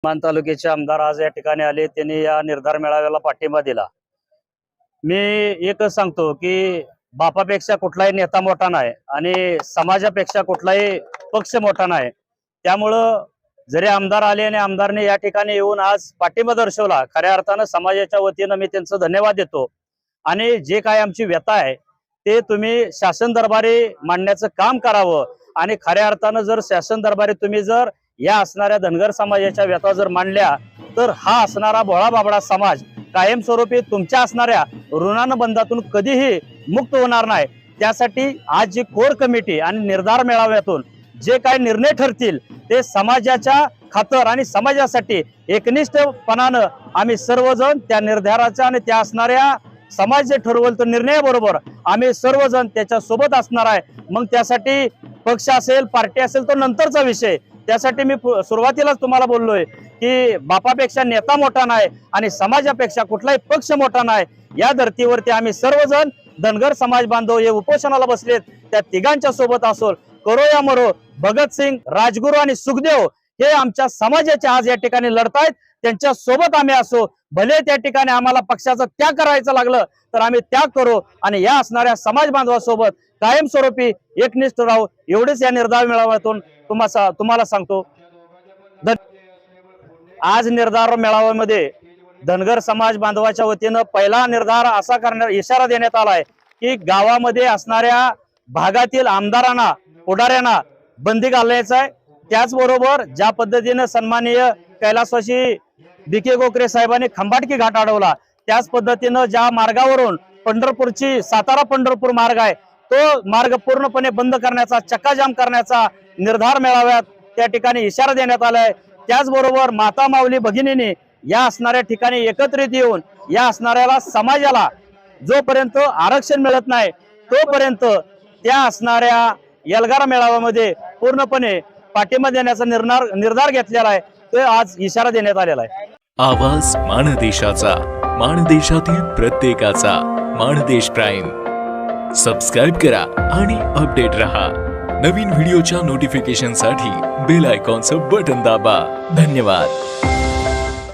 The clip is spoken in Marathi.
मान तालुक्याचे आमदार आज या ठिकाणी आले, त्यांनी या निर्धार मेळाव्याला पाठिंबा दिला। मी एकच सांगतो की बापापेक्षा कुठलाही नेता मोठा नाही आणि समाजापेक्षा कुठलाही पक्ष मोठा नाही। त्यामुळं जरी आमदार आले आणि आमदारने या ठिकाणी येऊन आज पाठिंबा दर्शवला, खऱ्या अर्थानं समाजाच्या वतीनं मी त्यांचं धन्यवाद देतो। आणि जे काय आमची व्यथा आहे ते तुम्ही शासन दरबारी मांडण्याचं काम करावं आणि खऱ्या अर्थानं जर शासन दरबारी तुम्ही जर या असणाऱ्या धनगर समाजाच्या व्यथा जर मांडल्या तर हा असणारा भोळा बाबडा समाज कायमस्वरूपी तुमच्या असणाऱ्या ऋणानुबंधातून कधीही मुक्त होणार नाही। त्यासाठी आज जी कोर कमिटी आणि निर्धार मेळाव्यातून जे काही निर्णय ठरतील ते समाजाच्या खातर आणि समाजासाठी एकनिष्ठपणानं आम्ही सर्वजण त्या निर्धाराच्या आणि त्या असणाऱ्या समाज जे ठरवल तो निर्णय बरोबर आम्ही सर्वजण त्याच्या सोबत असणार आहे। मग त्यासाठी पक्ष असेल पार्टी असेल तो नंतरचा विषय। त्यासाठी मी सुरुवातीलाच तुम्हाला बोललोय की बापापेक्षा नेता मोठा नाही आणि समाजापेक्षा कुठलाही पक्ष मोठा नाही। या धर्तीवरती आम्ही सर्वजण धनगर समाज बांधव हे उपोषणाला बसलेत, त्या तिघांच्या सोबत असो, करो या मरो, भगतसिंग, राजगुरू आणि सुखदेव हे आमच्या समाजाचे आज या ठिकाणी लढतायत, त्यांच्या सोबत आम्ही असो। भले त्या ठिकाणी आम्हाला पक्षाचा त्याग करायचं लागलं तर आम्ही त्याग करू आणि या असणाऱ्या समाज बांधवासोबत कायमस्वरूपी एकनिष्ठ राहू, एवढेच या निर्धार मेळाव्यातून तुम्हाला सांगतो। आज निर्धार मेळाव्यामध्ये धनगर समाज बांधवाच्या वतीनं पहिला निर्धार असा करण्याचा इशारा देण्यात आलाय की गावामध्ये असणाऱ्या भागातील आमदारांना पुढाऱ्यांना बंदी घालायचं आहे। त्याचबरोबर ज्या पद्धतीनं सन्माननीय कैलासवासी बीके गोखरे साहेबांनी खंबाटकी घाट अडवला, त्याच पद्धतीनं ज्या मार्गावरून पंढरपूरची सातारा पंढरपूर मार्ग आहे तो मार्ग पूर्णपणे बंद करण्याचा, चक्काजाम करण्याचा निर्धार मेळाव्यात त्या ठिकाणी इशारा देण्यात आलाय। त्याचबरोबर माता माऊली भगिनींनी या असणाऱ्या ठिकाणी एकत्रित येऊन या असणाऱ्याला समाजाला जोपर्यंत आरक्षण मिळत नाही तोपर्यंत त्या असणाऱ्या एल्गार मेळाव्यामध्ये पूर्णपणे पाठिंबा देण्याचा निर्धार घेतलेला आहे, तो आज इशारा देण्यात आलेला आहे। आवाज माणदेशाचा, माणदेशातील प्रत्येकाचा, माणदेश प्राईम। सबस्क्राइब करा आणि अपडेट रहा। नवीन व्हिडिओच्या नोटिफिकेशनसाठी बेल आयकॉनचं बटन दाबा। धन्यवाद।